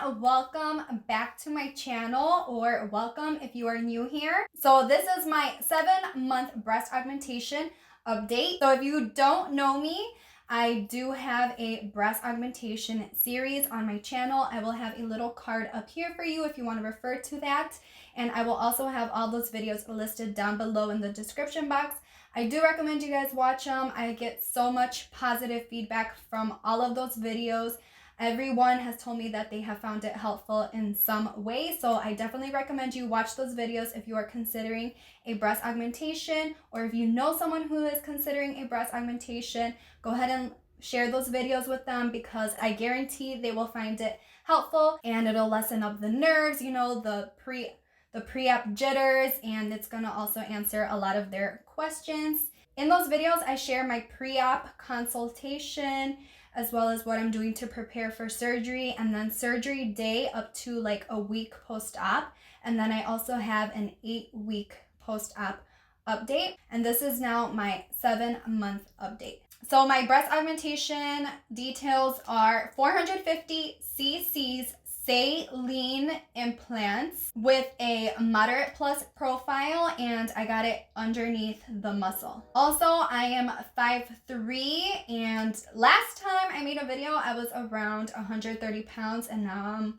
welcome back to my channel, or welcome if you are new here. So this is my 7-month breast augmentation update. So if you don't know me, I do have a breast augmentation series on my channel. I will have a little card up here for you if you want to refer to that. And I will also have all those videos listed down below in the description box. I do recommend you guys watch them. I get so much positive feedback from all of those videos. Everyone has told me that they have found it helpful in some way, so I definitely recommend you watch those videos if you are considering a breast augmentation, or if you know someone who is considering a breast augmentation. Go ahead and share those videos with them, because I guarantee they will find it helpful and it'll lessen up the nerves, you know, the pre-op jitters, and it's gonna also answer a lot of their questions. In those videos, I share my pre-op consultation, as well as what I'm doing to prepare for surgery, and then surgery day up to like a week post-op. And then I also have an 8-week post-op update. And this is now my 7-month update. So my breast augmentation details are 450cc Saline Implants with a moderate plus profile, and I got it underneath the muscle. Also, I am 5'3", and last time I made a video, I was around 130 pounds, and now I'm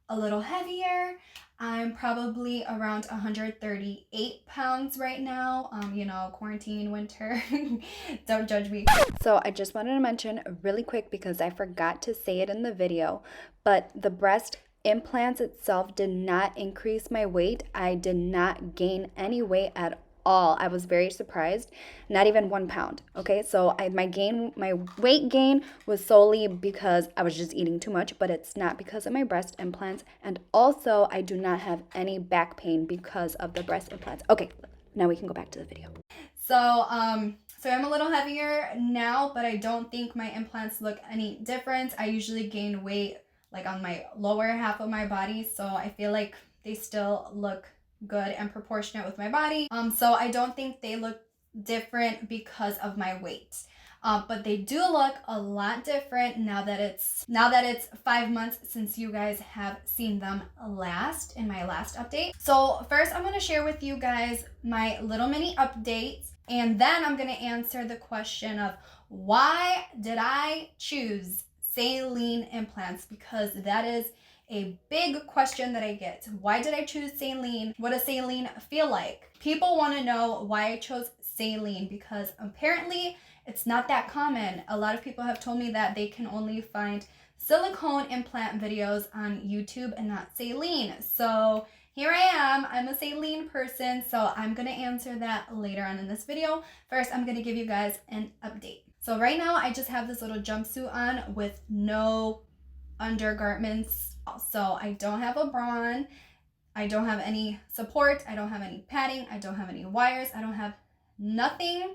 a little heavier. I'm probably around 138 pounds right now. You know, quarantine, winter. Don't judge me. So I just wanted to mention really quick, because I forgot to say it in the video, but the breast implants itself did not increase my weight. I did not gain any weight at all. I was very surprised. Not even 1 pound. Okay, so my weight gain was solely because I was just eating too much, but it's not because of my breast implants. And also, I do not have any back pain because of the breast implants. Okay, now we can go back to the video. So I'm a little heavier now, but I don't think my implants look any different. I usually gain weight like on my lower half of my body, so I feel like they still look good and proportionate with my body. So I don't think they look different because of my weight. But they do look a lot different now that it's 5 months since you guys have seen them last, in my last update. So first I'm going to share with you guys my little mini updates, and then I'm going to answer the question of why did I choose saline implants, because that is a big question that I get. Why did I choose saline? What does saline feel like? People want to know why I chose saline, because apparently it's not that common. A lot of people have told me that they can only find silicone implant videos on YouTube and not saline. So here I am. I'm a saline person, so I'm going to answer that later on in this video. First, I'm going to give you guys an update. So right now, I just have this little jumpsuit on with no undergarments. So I don't have a bra on. I don't have any support. I don't have any padding. I don't have any wires. I don't have nothing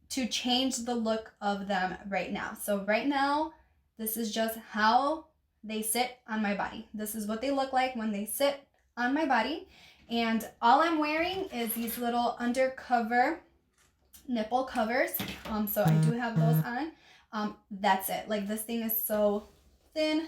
to change the look of them right now. So right now, this is just how they sit on my body. This is what they look like when they sit on my body. And all I'm wearing is these little undercover nipple covers. So I do have those on. That's it. Like, this thing is so thin,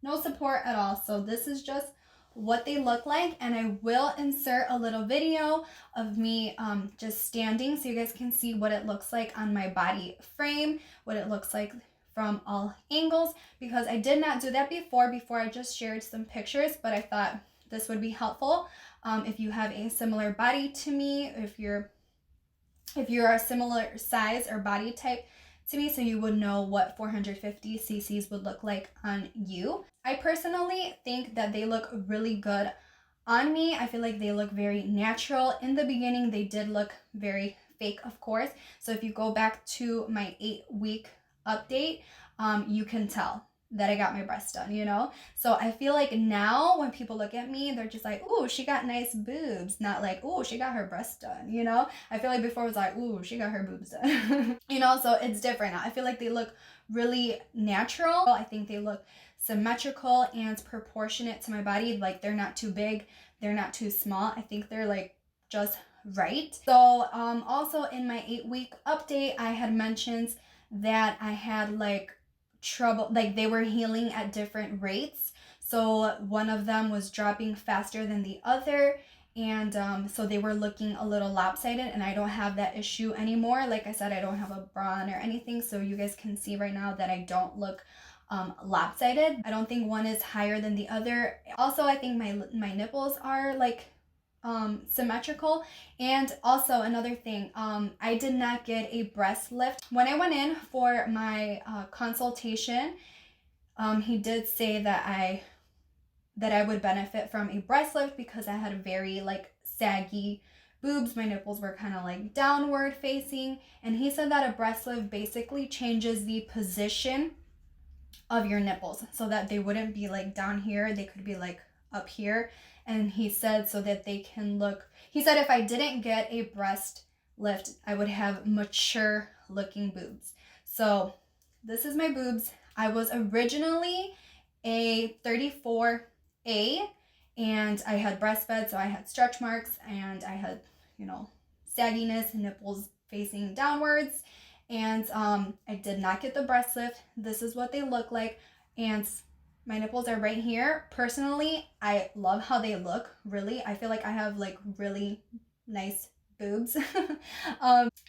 no support at all. So this is just what they look like, and I will insert a little video of me just standing so you guys can see what it looks like on my body frame, what it looks like from all angles, because I did not do that before I just shared some pictures, but I thought this would be helpful if you have a similar body to me, if you're a similar size or body type to me, so you would know what 450 cc's would look like on you. I personally think that they look really good on me. I feel like they look very natural. In the beginning, they did look very fake, of course. So if you go back to my 8-week update, you can tell that I got my breasts done, you know? So I feel like now when people look at me, they're just like, ooh, she got nice boobs. Not like, ooh, she got her breasts done, you know? I feel like before it was like, ooh, she got her boobs done. You know, so it's different now. I feel like they look really natural. I think they look symmetrical and proportionate to my body. Like, they're not too big, they're not too small. I think they're like just right. So also in my 8-week update, I had mentioned that I had like trouble, like they were healing at different rates. So one of them was dropping faster than the other, and so they were looking a little lopsided, and I don't have that issue anymore. Like I said, I don't have a bra on or anything, so you guys can see right now that I don't look lopsided. I don't think one is higher than the other. Also, I think my nipples are like symmetrical. And also another thing, I did not get a breast lift when I went in for my consultation. He did say that I would benefit from a breast lift because I had a very like saggy boobs. My nipples were kind of like downward facing, and he said that a breast lift basically changes the position of your nipples so that they wouldn't be like down here, they could be like up here. And he said so that they can look, he said if I didn't get a breast lift, I would have mature looking boobs. So this is my boobs. I was originally a 34A, and I had breastfed, so I had stretch marks, and I had, you know, sagginess, nipples facing downwards, and I did not get the breast lift. This is what they look like, and my nipples are right here. Personally, I love how they look, really. I feel like I have like really nice boobs.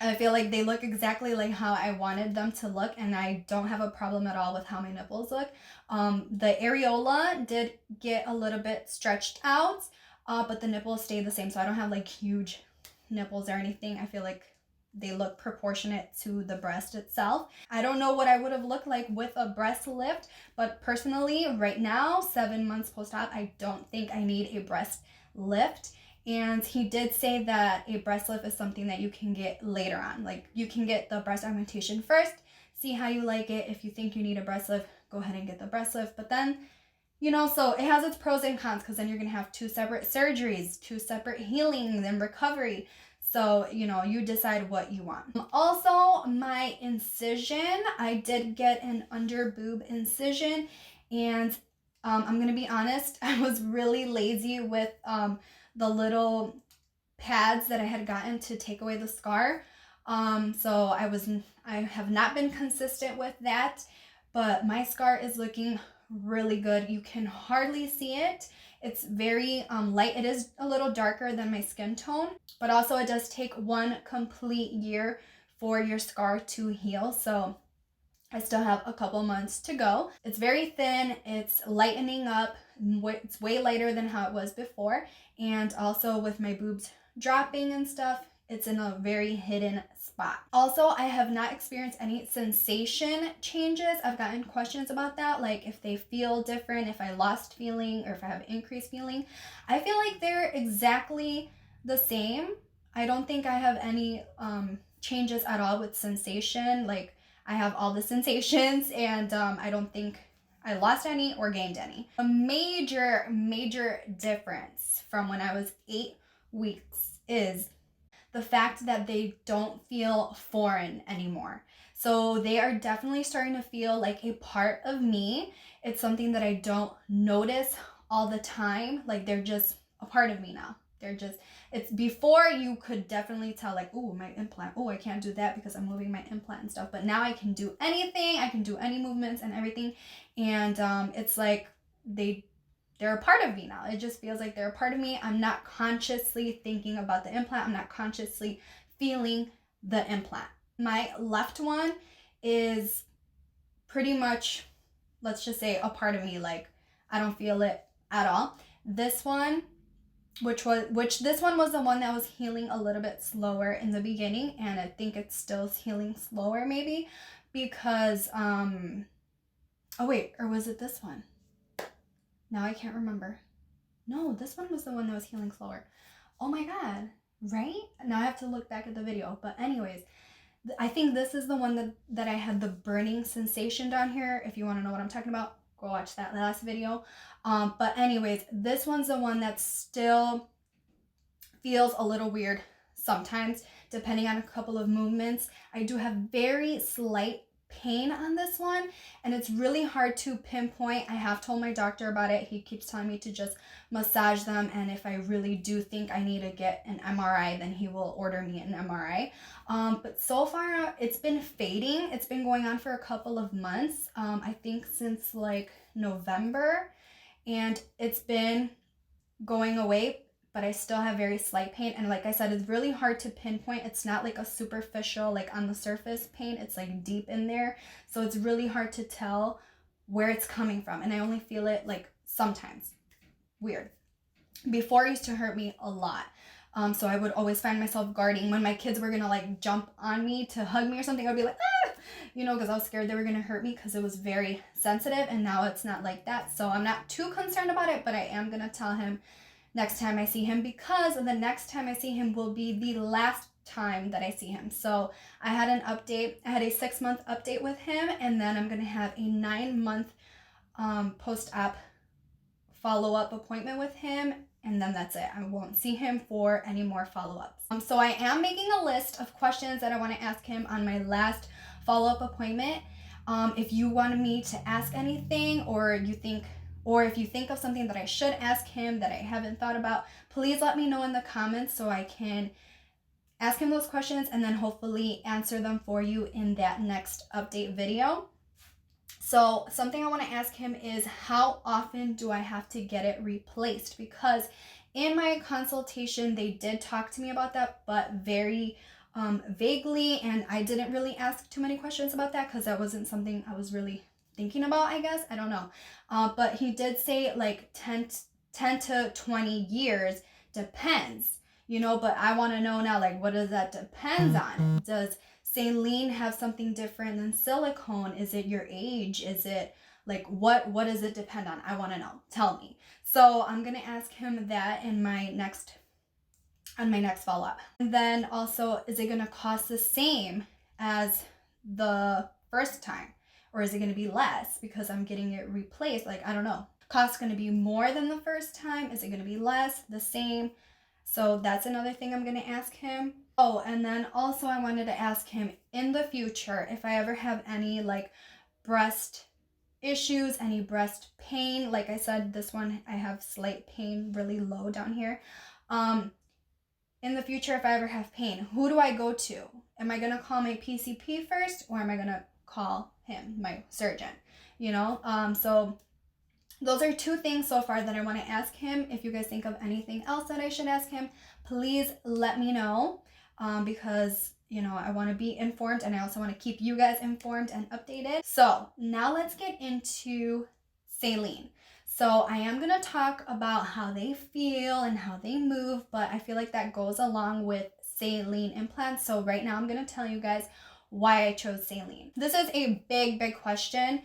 I feel like they look exactly like how I wanted them to look, and I don't have a problem at all with how my nipples look. The areola did get a little bit stretched out, but the nipples stayed the same, so I don't have like huge nipples or anything. I feel like they look proportionate to the breast itself. I don't know what I would have looked like with a breast lift, but personally, right now, 7 months post-op, I don't think I need a breast lift. And he did say that a breast lift is something that you can get later on. Like, you can get the breast augmentation first, see how you like it. If you think you need a breast lift, go ahead and get the breast lift. But then, you know, so it has its pros and cons, because then you're gonna have 2 separate surgeries, 2 separate healings and recovery. So, you know, you decide what you want. Also, my incision, I did get an under boob incision, and I'm gonna be honest, I was really lazy with the little pads that I had gotten to take away the scar. So I have not been consistent with that, but my scar is looking really good. You can hardly see it. It's very light. It is a little darker than my skin tone, but also it does take 1 complete year for your scar to heal. So I still have a couple months to go. It's very thin. It's lightening up. It's way lighter than how it was before. And also with my boobs dropping and stuff, it's in a very hidden spot. Also, I have not experienced any sensation changes. I've gotten questions about that, like if they feel different, if I lost feeling, or if I have increased feeling. I feel like they're exactly the same. I don't think I have any changes at all with sensation. Like, I have all the sensations, and I don't think I lost any or gained any. A major difference from when I was 8 weeks is the fact that they don't feel foreign anymore. So they are definitely starting to feel like a part of me. It's something that I don't notice all the time. Like, they're just a part of me now. It's before you could definitely tell, like, oh, my implant, oh, I can't do that because I'm moving my implant and stuff. But now I can do anything. I can do any movements and everything. And it's like they're a part of me now. It just feels like they're a part of me. I'm not consciously thinking about the implant. I'm not consciously feeling the implant. My left one is pretty much, let's just say, a part of me. Like, I don't feel it at all. This one, this one was the one that was healing a little bit slower in the beginning, and I think it's still healing slower maybe because oh wait, or was it this one? Now I can't remember. No, this one was the one that was healing slower. Oh my god, right? Now I have to look back at the video. But anyways, I think this is the one that I had the burning sensation down here. If you want to know what I'm talking about, go watch that last video. But anyways, this one's the one that still feels a little weird sometimes, depending on a couple of movements. I do have very slight pain on this one, and it's really hard to pinpoint. I have told my doctor about it. He keeps telling me to just massage them, and if I really do think I need to get an MRI, then he will order me an MRI. But so far it's been fading. It's been going on for a couple of months, I think since like November, and it's been going away, but I still have very slight pain. And like I said, it's really hard to pinpoint. It's not like a superficial, like on the surface pain. It's like deep in there. So it's really hard to tell where it's coming from. And I only feel it like sometimes. Weird. Before, it used to hurt me a lot. So I would always find myself guarding. When my kids were gonna like jump on me to hug me or something, I'd be like, ah, you know, because I was scared they were gonna hurt me because it was very sensitive. And now it's not like that. So I'm not too concerned about it, but I am gonna tell him next time I see him, because the next time I see him will be the last time that I see him. So I had an update. I had a 6-month update with him, and then I'm gonna have a 9-month post-op follow-up appointment with him, and then that's it. I won't see him for any more follow-ups. So I am making a list of questions that I want to ask him on my last follow-up appointment. If you wanted me to ask anything, or if you think of something that I should ask him that I haven't thought about, please let me know in the comments so I can ask him those questions and then hopefully answer them for you in that next update video. So something I want to ask him is, how often do I have to get it replaced? Because in my consultation, they did talk to me about that, but very vaguely, and I didn't really ask too many questions about that because that wasn't something I was really thinking about, I guess. I don't know. But he did say like 10 to 20 years, depends, you know, but I want to know now, like, what does that depends on? Does saline have something different than silicone? Is it your age? Is it like, what does it depend on? I want to know. Tell me. So I'm going to ask him that in my next follow-up. And then also, is it going to cost the same as the first time? Or is it going to be less because I'm getting it replaced? Like, I don't know. Cost going to be more than the first time? Is it going to be less? The same? So that's another thing I'm going to ask him. Oh, and then also I wanted to ask him in the future if I ever have any like breast issues, any breast pain. Like I said, this one I have slight pain, really low down here. In the future, if I ever have pain, who do I go to? Am I going to call my PCP first, or am I going to call him, my surgeon? You know, so those are 2 things so far that I want to ask him. If you guys think of anything else that I should ask him, please let me know, because, you know, I want to be informed, and I also want to keep you guys informed and updated. So now let's get into saline. So I am going to talk about how they feel and how they move, but I feel like that goes along with saline implants. So right now I'm going to tell you guys why I chose saline. This is a big question,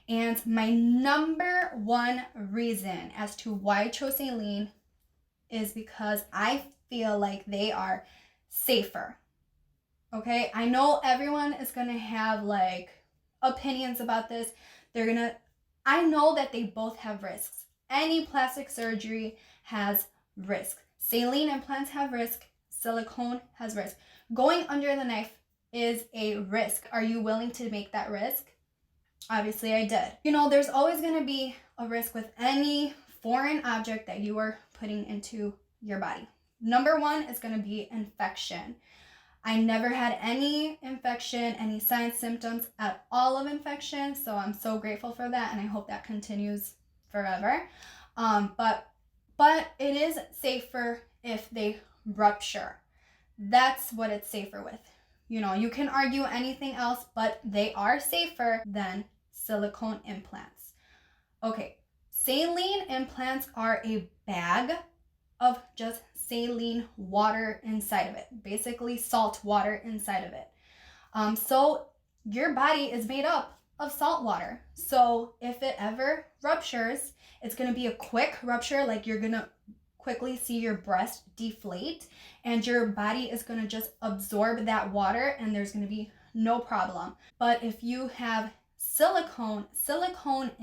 and my number 1 reason as to why I chose saline is because I feel like they are safer. Okay, I know everyone is going to have like opinions about this. I know that they both have risks. Any plastic surgery has risk. Saline implants have risk. Silicone has risk. Going under the knife is a risk. Are you willing to make that risk? Obviously I did. You know, there's always going to be a risk with any foreign object that you are putting into your body. Number 1 is going to be infection. I never had any infection, any signs, symptoms at all of infection. So I'm so grateful for that, and I hope that continues forever. But it is safer if they rupture. That's what it's safer with. You know, you can argue anything else, but they are safer than silicone implants. Okay, saline implants are a bag of just saline water inside of it, basically salt water inside of it. So your body is made up of salt water. So if it ever ruptures, it's going to be a quick rupture, like you're going to quickly see your breast deflate, and your body is going to just absorb that water, and there's going to be no problem. But if you have silicone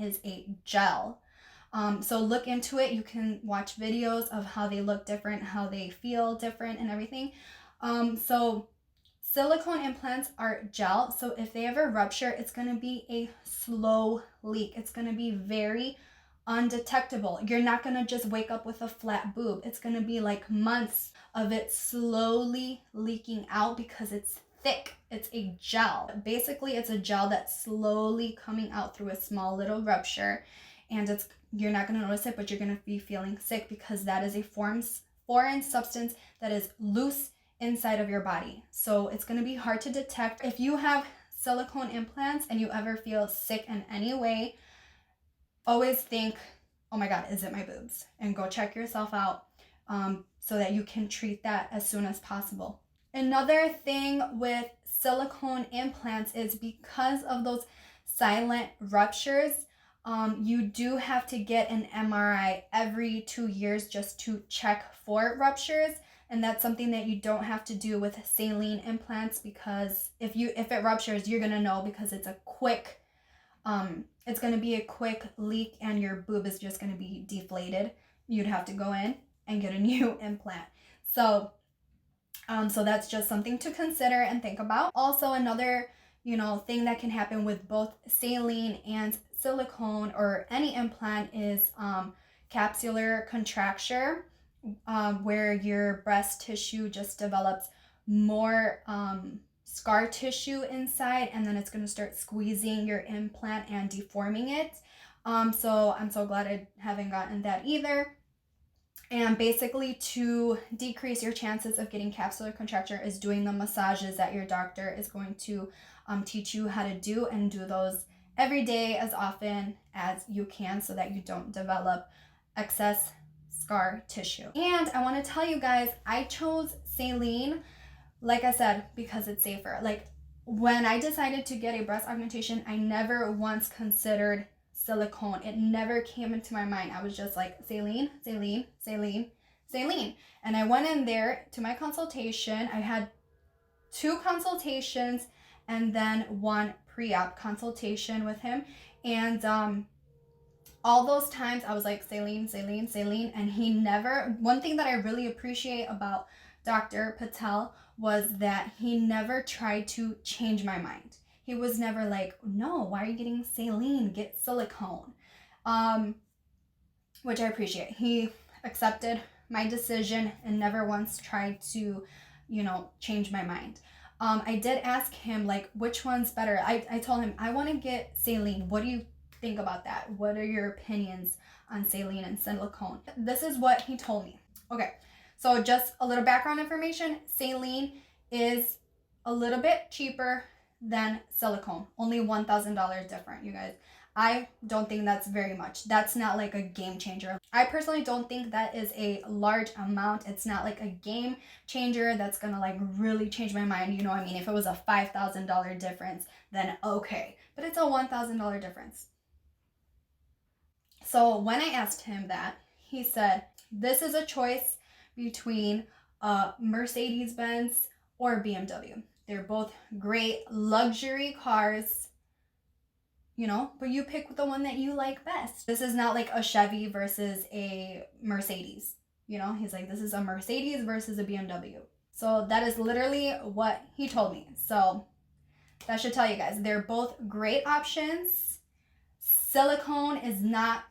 is a gel. So look into it. You can watch videos of how they look different, how they feel different, and everything. So Silicone implants are gel, so if they ever rupture, it's going to be a slow leak. It's going to be very undetectable. You're not going to just wake up with a flat boob. It's going to be like months of it slowly leaking out because it's thick. It's a gel. Basically, it's a gel that's slowly coming out through a small little rupture, and you're not going to notice it, but you're going to be feeling sick because that is a foreign substance that is loose inside of your body. So it's going to be hard to detect. If you have silicone implants and you ever feel sick in any way, always think, oh my God, is it my boobs? And go check yourself out so that you can treat that as soon as possible. Another thing with silicone implants is because of those silent ruptures, you do have to get an MRI every 2 years just to check for ruptures. And that's something that you don't have to do with saline implants, because if it ruptures, you're gonna know, because it's gonna be a quick leak and your boob is just gonna be deflated. You'd have to go in and get a new implant. So that's just something to consider and think about. Also, another thing that can happen with both saline and silicone or any implant is capsular contracture, where your breast tissue just develops more scar tissue inside, and then it's going to start squeezing your implant and deforming it. So I'm so glad I haven't gotten that either. And basically, to decrease your chances of getting capsular contracture is doing the massages that your doctor is going to teach you how to do, and do those every day as often as you can so that you don't develop excess scar tissue. And I want to tell you guys, I chose saline, like I said, because it's safer. Like, when I decided to get a breast augmentation, I never once considered silicone. It never came into my mind. I was just like, saline, saline, saline, saline. And I went in there to my consultation. I had 2 consultations and then 1 pre-op consultation with him. And all those times I was like, saline, saline, saline. And he never, one thing that I really appreciate about Dr. Patel was that he never tried to change my mind. He was never like, no, why are you getting saline? Get silicone. Which I appreciate. He accepted my decision and never once tried to, change my mind. I did ask him, like, which one's better? I told him, I want to get saline. What do you think about that? What are your opinions on saline and silicone? This is what he told me. Okay, so just a little background information. Saline is a little bit cheaper than silicone, only $1,000 different, you guys. I don't think that's very much. That's not like a game changer. I personally don't think that is a large amount. It's not like a game changer that's gonna like really change my mind. You know what I mean? If it was a $5,000 difference, then okay. But it's a $1,000 difference. So when I asked him that, he said, this is a choice between a Mercedes-Benz or a BMW. They're both great luxury cars, but you pick the one that you like best. This is not like a Chevy versus a Mercedes. He's like, this is a Mercedes versus a BMW. So that is literally what he told me. So that should tell you guys, they're both great options. Silicone is not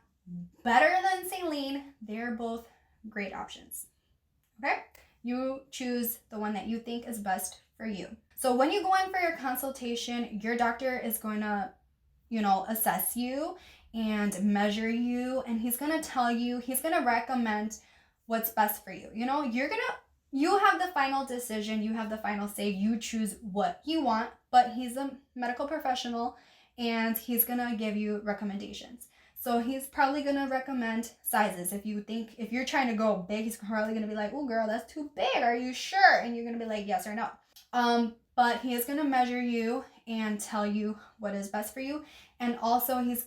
better than saline. They're both great options. Okay? You choose the one that you think is best for you. So when you go in for your consultation, your doctor is going to, assess you and measure you, and he's going to tell you, he's going to recommend what's best for you. You have the final decision, you have the final say, you choose what you want, but he's a medical professional and he's going to give you recommendations. So he's probably going to recommend sizes. If you're trying to go big, he's probably going to be like, oh girl, that's too big. Are you sure? And you're going to be like, yes or no. But he is going to measure you and tell you what is best for you. And also he's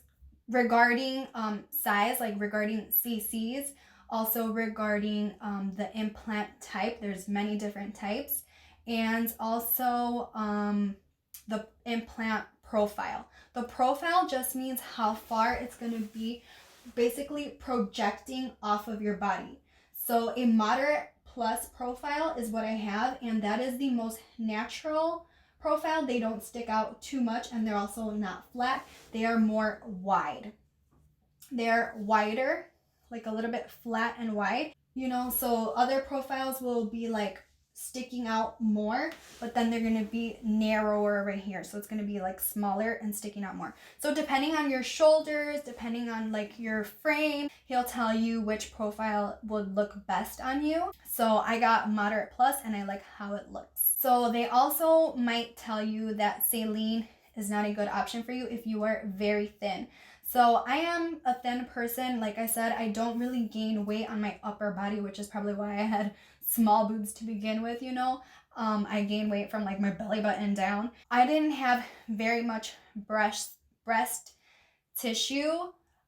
regarding size, like regarding cc's, also regarding the implant type. There's many different types. And also the implant profile. The profile just means how far it's going to be basically projecting off of your body. So a moderate Plus profile is what I have, and that is the most natural profile. They don't stick out too much, and they're also not flat. They are more wide. They're wider, like a little bit flat and wide, you know, so other profiles will be like sticking out more, but then they're going to be narrower right here, so it's going to be like smaller and sticking out more. So depending on your shoulders, depending on like your frame, he'll tell you which profile would look best on you. So I got moderate plus, and I like how it looks. So they also might tell you that saline is not a good option for you if you are very thin. So I am a thin person. Like I said, I don't really gain weight on my upper body, which is probably why I had small boobs to begin with, you know. I gained weight from like my belly button down. I didn't have very much breast tissue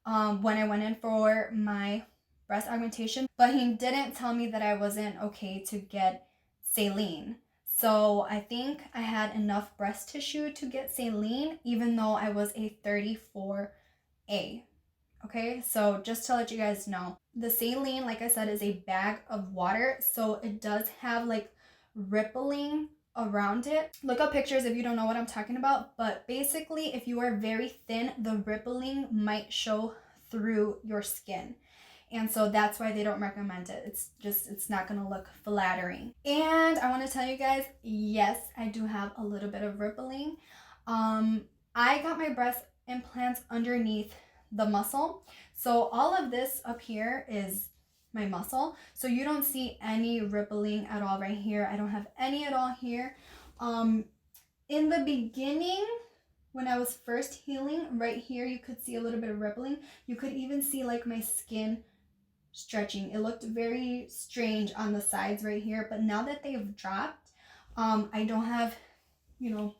when I went in for my breast augmentation, but he didn't tell me that I wasn't okay to get saline. So I think I had enough breast tissue to get saline, even though I was a 34A. Okay, so just to let you guys know, the saline, like I said, is a bag of water, so it does have like rippling around it. Look up pictures if you don't know what I'm talking about, but basically if you are very thin, the rippling might show through your skin. And so that's why they don't recommend it. It's not gonna look flattering. And I want to tell you guys, yes, I do have a little bit of rippling. I got my breast implants underneath the muscle. So all of this up here is my muscle. So you don't see any rippling at all right here. I don't have any at all here. In the beginning, when I was first healing, right here, you could see a little bit of rippling. You could even see like my skin stretching. It looked very strange on the sides right here, but now that they've dropped, I don't have, you know,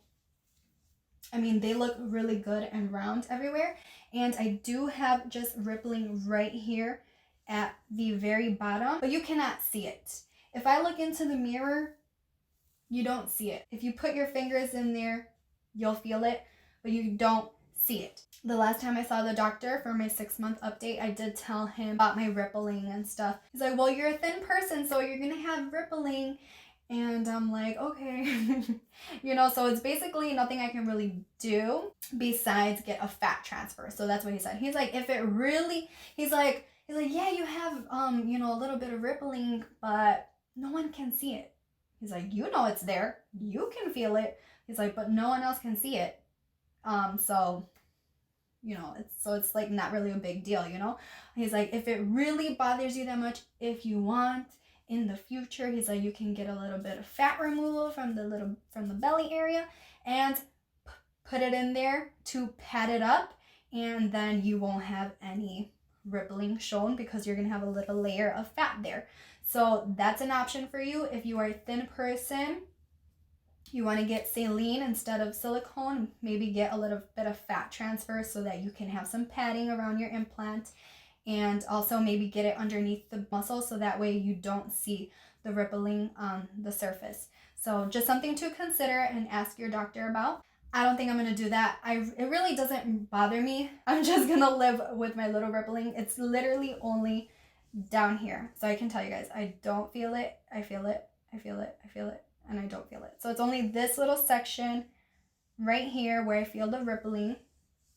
I mean, they look really good and round everywhere. And I do have just rippling right here at the very bottom, but you cannot see it. If I look into the mirror, you don't see it. If you put your fingers in there, you'll feel it, but you don't see it. The last time I saw the doctor for my 6-month update, I did tell him about my rippling and stuff. He's like, well, you're a thin person, so you're gonna have rippling. And I'm like, okay. You know, so it's basically nothing I can really do besides get a fat transfer. So that's what he said. He's like, if it really, he's like, yeah, you have, you know, a little bit of rippling, but no one can see it. He's like, you know, it's there. You can feel it. He's like, but no one else can see it. So, you know, it's like not really a big deal, you know? He's like, if it really bothers you that much, if you want, in the future, he's like, you can get a little bit of fat removal from the belly area and put it in there to pad it up, and then you won't have any rippling shown because you're gonna have a little layer of fat there. So that's an option for you if you are a thin person. You want to get saline instead of silicone, maybe get a little bit of fat transfer so that you can have some padding around your implant. And also maybe get it underneath the muscle so that way you don't see the rippling on the surface. So just something to consider and ask your doctor about. I don't think I'm going to do that. It really doesn't bother me. I'm just going to live with my little rippling. It's literally only down here. So I can tell you guys, I don't feel it. I feel it. I feel it. I feel it. And I don't feel it. So it's only this little section right here where I feel the rippling.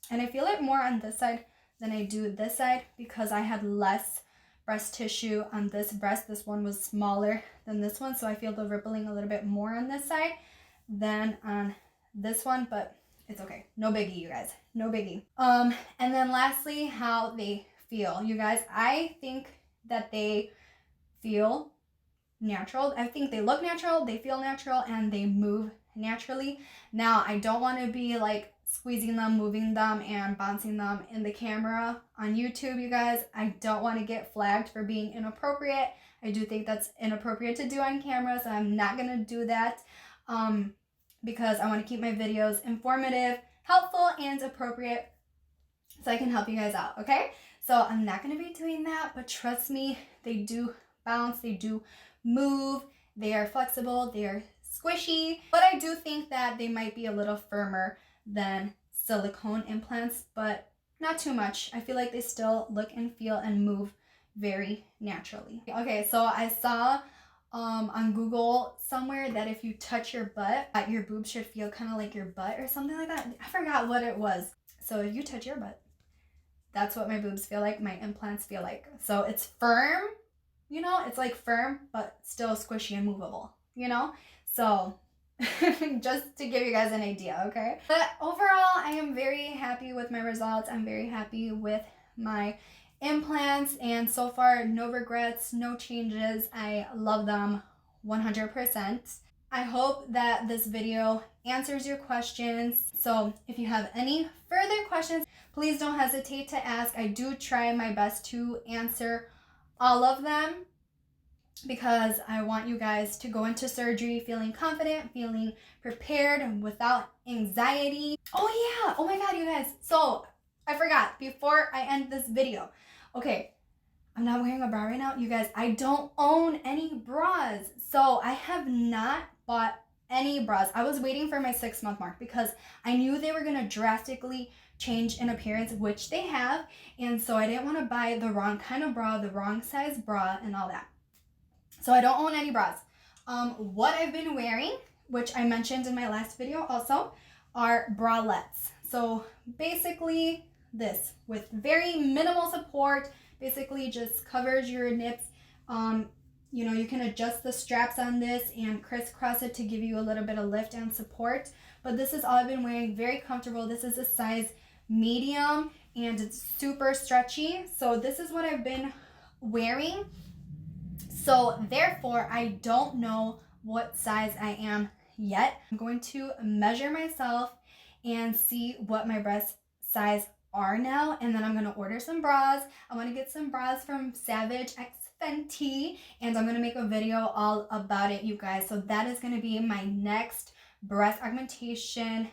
And I feel it more on this side than I do this side because I had less breast tissue on this breast. This one was smaller than this one, so I feel the rippling a little bit more on this side than on this one, but it's okay. No biggie, you guys. No biggie. And then lastly, how they feel. You guys, I think that they feel natural. I think they look natural, they feel natural, and they move naturally. Now, I don't want to be like squeezing them, moving them, and bouncing them in the camera on YouTube, you guys. I don't want to get flagged for being inappropriate. I do think that's inappropriate to do on camera, so I'm not going to do that because I want to keep my videos informative, helpful, and appropriate so I can help you guys out, okay? So I'm not going to be doing that, but trust me, they do bounce, they do move, they are flexible, they are squishy, but I do think that they might be a little firmer than silicone implants, but not too much. I feel like they still look and feel and move very naturally. Okay, so I saw on Google somewhere that if you touch your butt, your boobs should feel kind of like your butt or something like that. I forgot what it was. So if you touch your butt, that's what my boobs feel like, my implants feel like. So it's firm, you know, it's like firm, but still squishy and movable, you know? So just to give you guys an idea, okay? But overall, I am very happy with my results. I'm very happy with my implants, and so far, no regrets, no changes. I love them 100%. I hope that this video answers your questions. So if you have any further questions, please don't hesitate to ask. I do try my best to answer all of them because I want you guys to go into surgery feeling confident, feeling prepared, and without anxiety. Oh yeah, oh my God, you guys. So I forgot before I end this video. Okay, I'm not wearing a bra right now. You guys, I don't own any bras. So I have not bought any bras. I was waiting for my 6-month mark because I knew they were gonna drastically change in appearance, which they have. And so I didn't want to buy the wrong kind of bra, the wrong size bra, and all that. So I don't own any bras. What I've been wearing, which I mentioned in my last video also, are bralettes. So basically this with very minimal support, basically just covers your nips. You know, you can adjust the straps on this and crisscross it to give you a little bit of lift and support. But this is all I've been wearing, very comfortable. This is a size medium and it's super stretchy. So this is what I've been wearing. So therefore, I don't know what size I am yet. I'm going to measure myself and see what my breast size are now, and then I'm going to order some bras. I want to get some bras from Savage X Fenty, and I'm going to make a video all about it, you guys. So that is going to be my next breast augmentation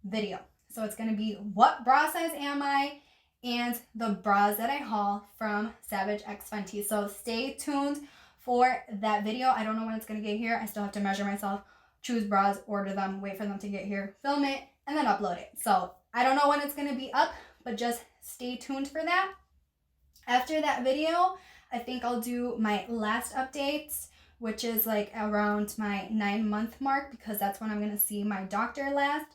video. So it's going to be what bra size am I and the bras that I haul from Savage X Fenty. So stay tuned for that video. I don't know when it's going to get here. I still have to measure myself, choose bras, order them, wait for them to get here, film it, and then upload it. So I don't know when it's going to be up, but just stay tuned for that. After that video, I think I'll do my last updates, which is like around my 9-month mark, because that's when I'm going to see my doctor last.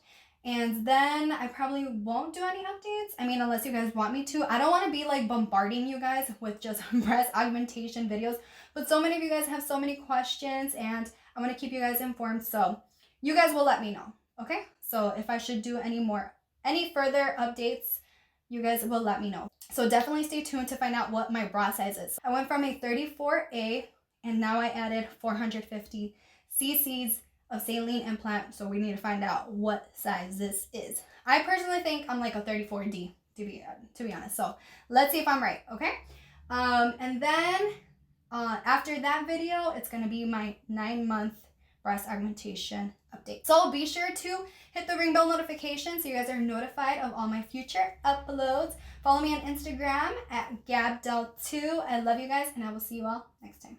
And then I probably won't do any updates. I mean, unless you guys want me to. I don't want to be like bombarding you guys with just breast augmentation videos. But so many of you guys have so many questions and I want to keep you guys informed. So you guys will let me know. Okay? So if I should do any further updates, you guys will let me know. So definitely stay tuned to find out what my bra size is. I went from a 34A and now I added 450 cc's of saline implant, so we need to find out what size this is. I personally think I'm like a 34D to be honest. So let's see if I'm right, okay? And then after that video, it's gonna be my 9-month breast augmentation update. So be sure to hit the ring bell notification so you guys are notified of all my future uploads. Follow me on Instagram at gabdel2. I love you guys and I will see you all next time.